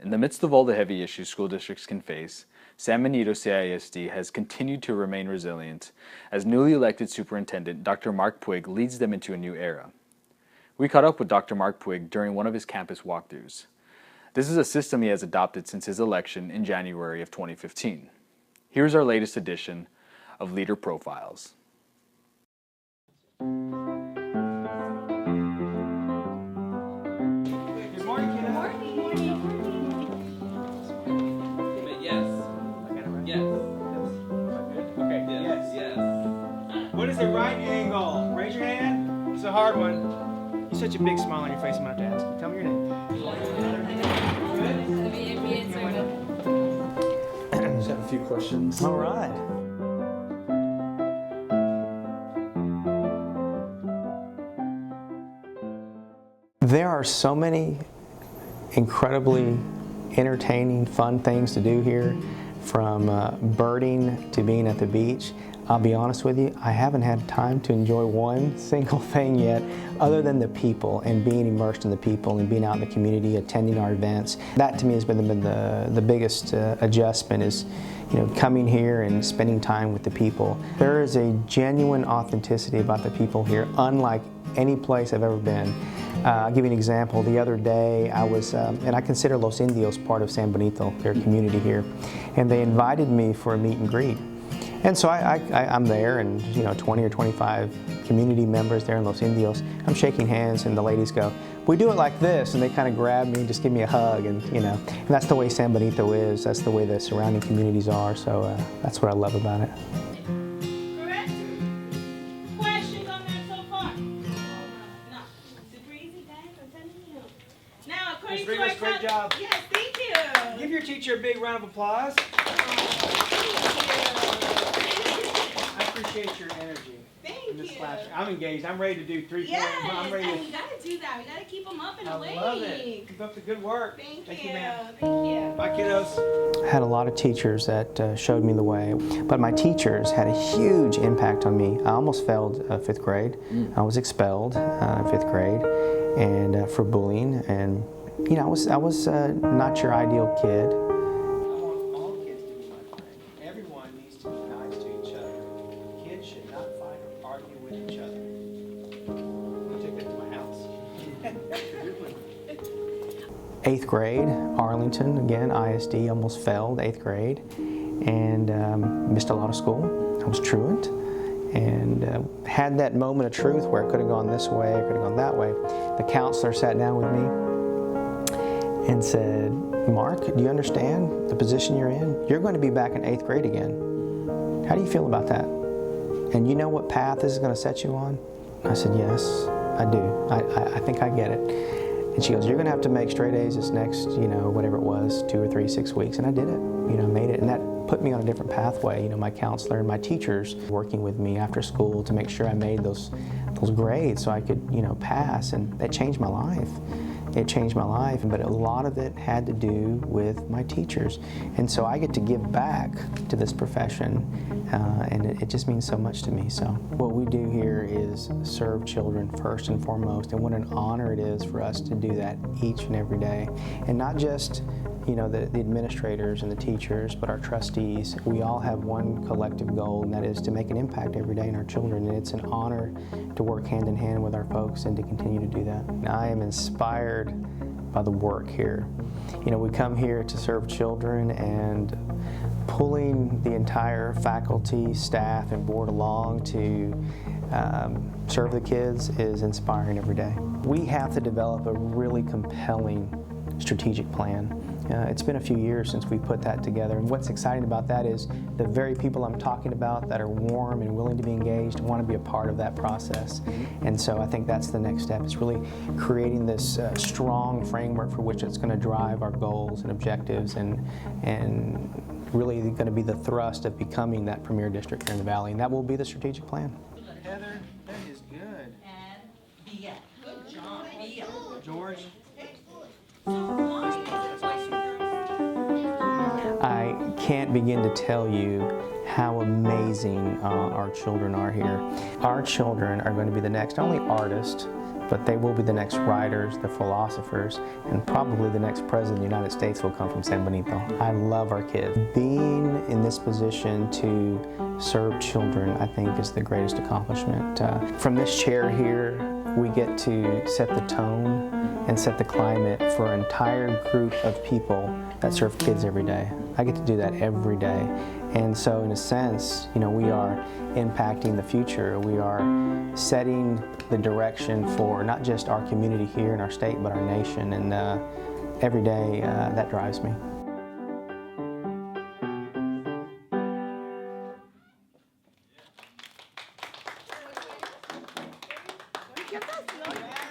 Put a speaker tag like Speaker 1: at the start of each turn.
Speaker 1: In the midst of all the heavy issues school districts can face, San Benito CISD has continued to remain resilient as newly elected Superintendent Dr. Marc Puig leads them into a new era. We caught up with Dr. Marc Puig during one of his campus walkthroughs. This is a system he has adopted since his election in January of 2015. Here's our latest edition of Leader Profiles.
Speaker 2: What is a right angle? Raise your hand. It's a hard one. You such a big smile on your face, I'm about to ask you. Tell me your name.
Speaker 3: Just have a few questions.
Speaker 2: All right.
Speaker 4: There are so many incredibly entertaining, fun things to do here, from birding to being at the beach. I'll be honest with you, I haven't had time to enjoy one single thing yet other than the people and being immersed in the people and being out in the community, attending our events. That to me has been the biggest adjustment is, coming here and spending time with the people. There is a genuine authenticity about the people here, unlike any place I've ever been. I'll give you an example. The other day I was, and I consider Los Indios part of San Benito, their community here, and they invited me for a meet and greet. And so I'm there, and 20 or 25 community members there in Los Indios. I'm shaking hands, and the ladies go, "We do it like this," and they kind of grab me and just give me a hug, and and that's the way San Benito is. That's the way the surrounding communities are. So that's what I love about it.
Speaker 5: Correct? Questions on that so far? No. Super easy, guys. I'm telling you. Now, according to our
Speaker 2: Great job.
Speaker 5: Yes, thank you.
Speaker 2: Give your teacher a big round of applause. I appreciate your energy.
Speaker 5: Thank
Speaker 2: in this
Speaker 5: you.
Speaker 2: class. I'm engaged. I'm ready to do 3
Speaker 5: Yes,
Speaker 2: I'm ready
Speaker 5: and we gotta do that. We gotta keep them up and awake.
Speaker 2: I love it. Keep up the good work.
Speaker 5: Thank you,
Speaker 2: ma'am.
Speaker 5: Thank you.
Speaker 2: Bye, kiddos.
Speaker 4: I had a lot of teachers that showed me the way, but my teachers had a huge impact on me. I almost failed 5th grade. I was expelled in 5th grade and for bullying, and I was not your ideal kid.
Speaker 2: I want all kids to be my friend. Everyone needs to be nice to each other. Kids should not fight or argue with each other. I'll take that to my house.
Speaker 4: 8th grade, Arlington, again, ISD, almost failed 8th grade and missed a lot of school. I was truant and had that moment of truth where I could have gone this way, I could have gone that way. The counselor sat down with me and said, "Mark, do you understand the position you're in? You're going to be back in 8th grade again. How do you feel about that? And you know what path this is going to set you on?" I said, "Yes, I do. I think I get it." And she goes, "You're going to have to make straight A's this next, whatever it was, 2 or 3, 6 weeks." And I did it, made it. And that put me on a different pathway. My counselor and my teachers working with me after school to make sure I made those grades so I could, pass. And that changed my life. It changed my life, but a lot of it had to do with my teachers. And so I get to give back to this profession, and it just means so much to me. So what we do here is serve children first and foremost, and what an honor it is for us to do that each and every day. And not just the administrators and the teachers, but our trustees. We all have one collective goal, and that is to make an impact every day in our children. And it's an honor to work hand in hand with our folks and to continue to do that. I am inspired by the work here. We come here to serve children, and pulling the entire faculty, staff, and board along to serve the kids is inspiring every day. We have to develop a really compelling strategic plan. It's been a few years since we put that together, and what's exciting about that is the very people I'm talking about that are warm and willing to be engaged want to be a part of that process. And so I think that's the next step. It's really creating this strong framework for which it's going to drive our goals and objectives, and really going to be the thrust of becoming that premier district here in the Valley, and that will be the strategic plan.
Speaker 2: Heather, that is good.
Speaker 5: And Bia. Good job, Bia.
Speaker 2: George.
Speaker 4: I can't begin to tell you how amazing our children are here. Our children are going to be the next not only artists, but they will be the next writers, the philosophers, and probably the next president of the United States will come from San Benito. I love our kids. Being in this position to serve children, I think, is the greatest accomplishment. From this chair here, we get to set the tone and set the climate for an entire group of people that serve kids every day. I get to do that every day. And so in a sense, you know, we are impacting the future. We are setting the direction for not just our community here in our state, but our nation. And every day, that drives me.
Speaker 5: ¿Qué pasó?